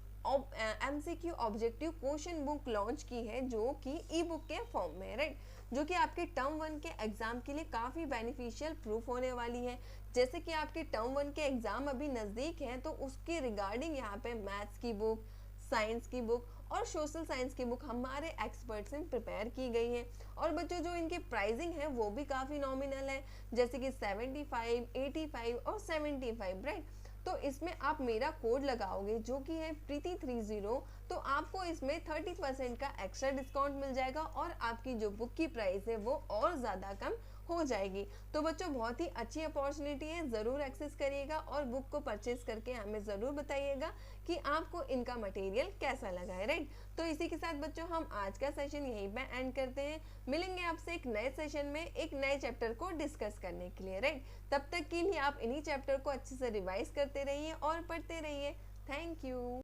A: MCQ objective question book launch की है जो कि ई बुक के फॉर्म में है, राइट, जो कि आपके टर्म 1 के एग्जाम के लिए काफ़ी बेनिफिशियल प्रूफ होने वाली है। जैसे कि आपके टर्म 1 के एग्जाम अभी नज़दीक हैं तो उसके रिगार्डिंग यहाँ पे मैथ्स की बुक, साइंस की बुक और सोशल साइंस की बुक हमारे एक्सपर्ट से प्रिपेयर की गई है। और बच्चों जो इनकी प्राइसिंग है वो भी काफ़ी नॉमिनल है, जैसे कि 75, 85 और 75, राइट। तो इसमें आप मेरा कोड लगाओगे जो कि है प्रीति30, तो आपको इसमें 30% का एक्स्ट्रा डिस्काउंट मिल जाएगा और आपकी जो बुक की प्राइस है वो और ज़्यादा कम हो जाएगी। तो बच्चों बहुत ही अच्छी अपॉर्चुनिटी है, ज़रूर एक्सेस करिएगा और बुक को परचेज करके हमें ज़रूर बताइएगा कि आपको इनका मटेरियल कैसा लगा है, राइट। तो इसी के साथ बच्चों हम आज का सेशन यहीं पे एंड करते हैं। मिलेंगे आपसे एक नए सेशन में एक नए चैप्टर को डिस्कस करने के लिए, राइट। तब तक के लिए आप इन्हीं चैप्टर को अच्छे से रिवाइज करते रहिए और पढ़ते रहिए। Thank you.